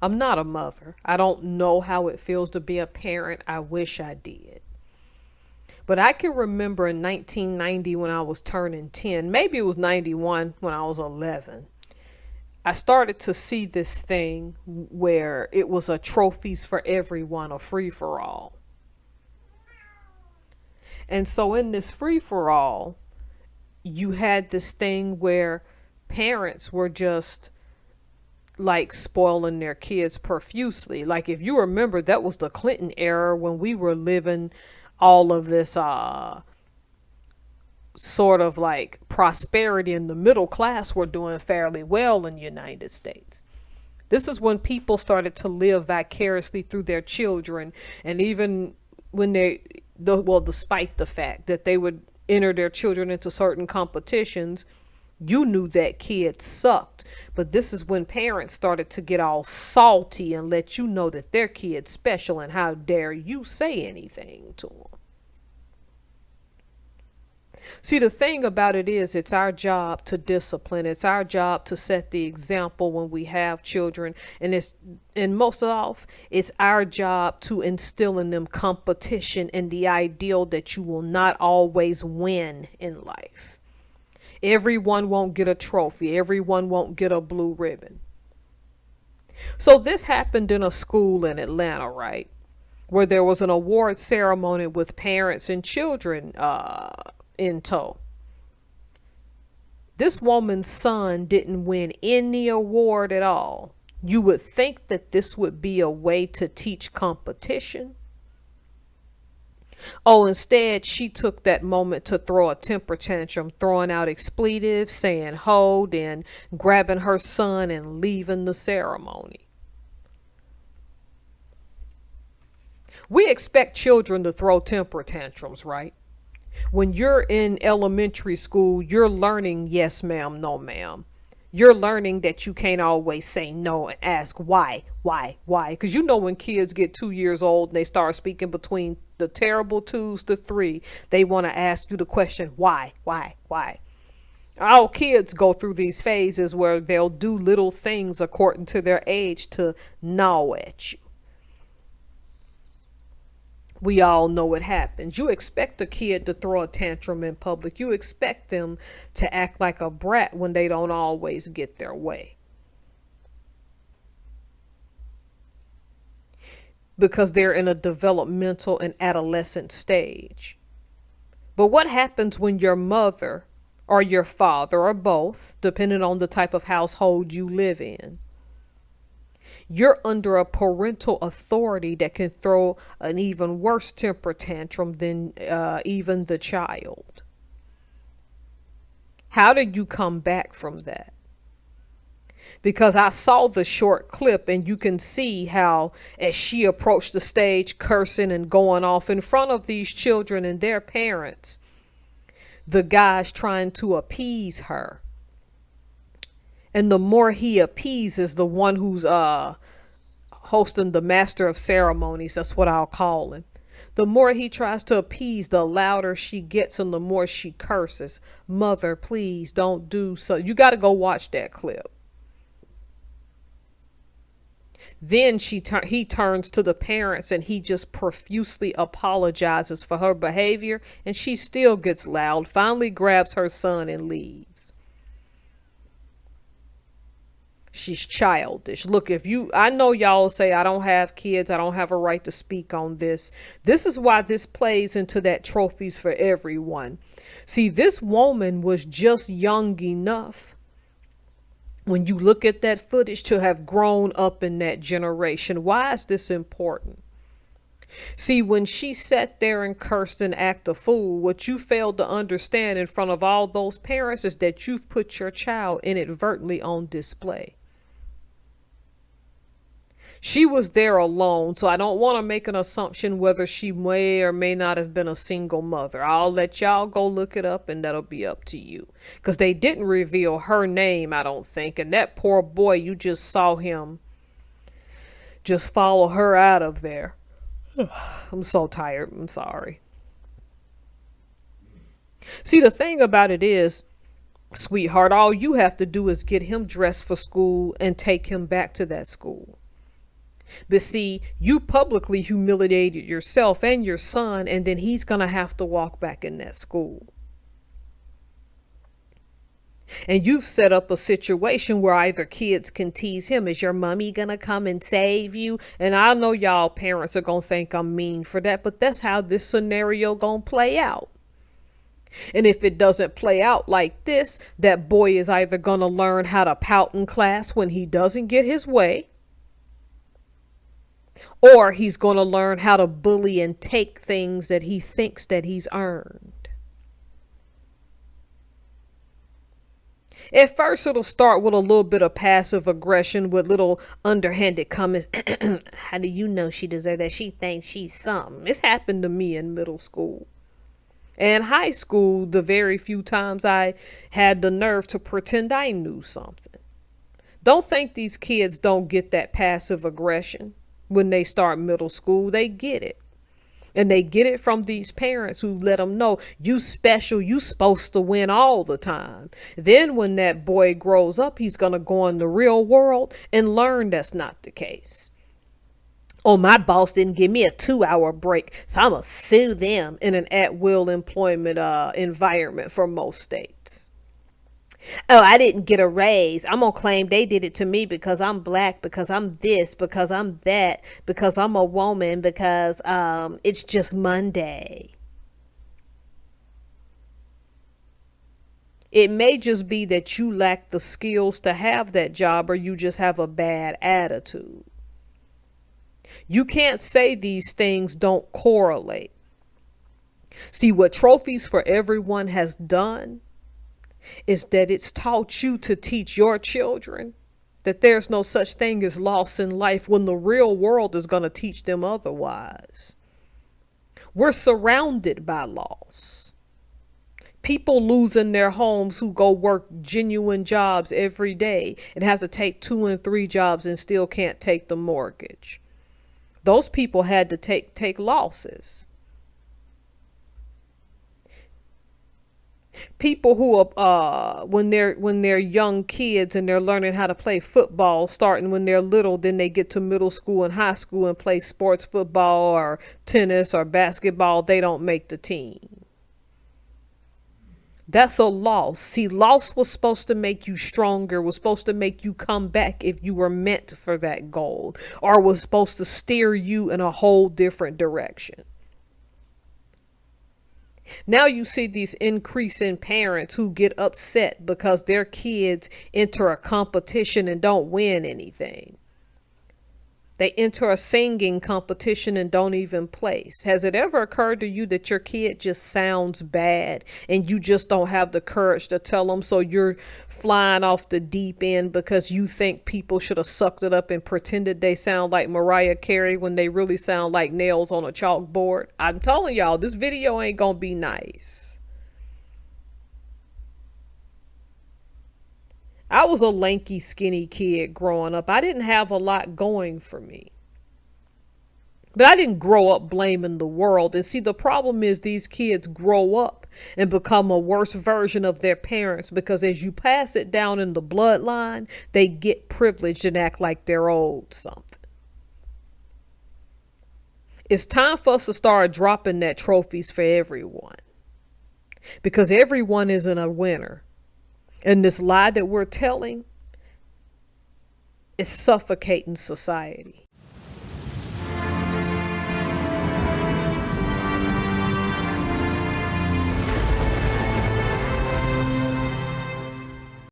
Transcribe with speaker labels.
Speaker 1: I'm not a mother. I don't know how it feels to be a parent. I wish I did. But I can remember in 1990 when I was turning 10, maybe it was 91 when I was 11. I started to see this thing where it was a trophies for everyone, a free for all. And so in this free for all, you had this thing where parents were just like spoiling their kids profusely. Like if you remember, that was the Clinton era when we were living all of this sort of like prosperity, and the middle class were doing fairly well in the United States. This is when people started to live vicariously through their children, and even when despite the fact that they would enter their children into certain competitions, you knew that kid sucked. But this is when parents started to get all salty and let you know that their kid's special, and how dare you say anything to them. See, the thing about it is, it's our job to discipline. It's our job to set the example when we have children. And most of all, it's our job to instill in them competition and the ideal that you will not always win in life. Everyone won't get a trophy. Everyone won't get a blue ribbon. So this happened in a school in Atlanta, right? Where there was an award ceremony with parents and children in tow. This woman's son didn't win any award at all. You would think that this would be a way to teach competition. Oh, instead, she took that moment to throw a temper tantrum, throwing out expletives, saying ho, then grabbing her son and leaving the ceremony. We expect children to throw temper tantrums, right? When you're in elementary school, you're learning yes, ma'am, no, ma'am. You're learning that you can't always say no and ask why. Because you know when kids get 2 years old and they start speaking between the terrible twos to three, they want to ask you the question, why. All kids go through these phases where they'll do little things according to their age to gnaw at you. We all know what happens. You expect a kid to throw a tantrum in public. You expect them to act like a brat when they don't always get their way. Because they're in a developmental and adolescent stage. But what happens when your mother or your father or both, depending on the type of household you live in, you're under a parental authority that can throw an even worse temper tantrum than even the child? How do you come back from that? Because I saw the short clip, and you can see how as she approached the stage cursing and going off in front of these children and their parents, the guy's trying to appease her. And the more he appeases the one who's hosting, the master of ceremonies, that's what I'll call him. The more he tries to appease, the louder she gets and the more she curses. Mother, please don't do so. You got to go watch that clip. Then he turns to the parents and he just profusely apologizes for her behavior, and she still gets loud, finally grabs her son and leaves. She's childish. Look, I know y'all say I don't have kids, I don't have a right to speak on this. This is why this plays into that trophies for everyone. See, this woman was just young enough, when you look at that footage, to have grown up in that generation. Why is this important? See, when she sat there and cursed and acted a fool, what you failed to understand in front of all those parents is that you've put your child inadvertently on display. She was there alone, so I don't want to make an assumption whether she may or may not have been a single mother. I'll let y'all go look it up, and that'll be up to you. Because they didn't reveal her name, I don't think. And that poor boy, you just saw him just follow her out of there. I'm so tired. I'm sorry. See, the thing about it is, sweetheart, all you have to do is get him dressed for school and take him back to that school. But see, you publicly humiliated yourself and your son, and then he's going to have to walk back in that school. And you've set up a situation where either kids can tease him. Is your mommy gonna come and save you? And I know y'all parents are gonna think I'm mean for that, but that's how this scenario gonna play out. And if it doesn't play out like this, that boy is either gonna learn how to pout in class when he doesn't get his way, or he's gonna learn how to bully and take things that he thinks that he's earned. At first, it'll start with a little bit of passive aggression with little underhanded comments. How do you know she deserves that? She thinks she's something. It's happened to me in middle school and high school, the very few times I had the nerve to pretend I knew something. Don't think these kids don't get that passive aggression when they start middle school. They get it. And they get it from these parents who let them know you special, you supposed to win all the time. Then when that boy grows up, he's going to go in the real world and learn that's not the case. Oh, my boss didn't give me a 2-hour break, so I'm going to sue them in an at-will employment environment for most states. Oh, I didn't get a raise. I'm going to claim they did it to me because I'm black, because I'm this, because I'm that, because I'm a woman, because it's just Monday. It may just be that you lack the skills to have that job, or you just have a bad attitude. You can't say these things don't correlate. See, what Trophies for Everyone has done is that it's taught you to teach your children that there's no such thing as loss in life when the real world is going to teach them otherwise. We're surrounded by loss. People losing their homes who go work genuine jobs every day and have to take 2 and 3 jobs and still can't take the mortgage. Those people had to take losses. People who when they're young kids and they're learning how to play football starting when they're little, then they get to middle school and high school and play sports, football or tennis or basketball, they don't make the team. That's a loss. See, loss was supposed to make you stronger, was supposed to make you come back if you were meant for that goal, or was supposed to steer you in a whole different direction. Now you see these increasing parents who get upset because their kids enter a competition and don't win anything. They enter a singing competition and don't even place. Has it ever occurred to you that your kid just sounds bad and you just don't have the courage to tell them, so you're flying off the deep end because you think people should have sucked it up and pretended they sound like Mariah Carey when they really sound like nails on a chalkboard? I'm telling y'all, this video ain't gonna be nice. I was a lanky, skinny kid growing up. I didn't have a lot going for me. But I didn't grow up blaming the world. And see, the problem is these kids grow up and become a worse version of their parents because as you pass it down in the bloodline, they get privileged and act like they're owed something. It's time for us to start dropping that trophies for everyone because everyone isn't a winner. And this lie that we're telling is suffocating society.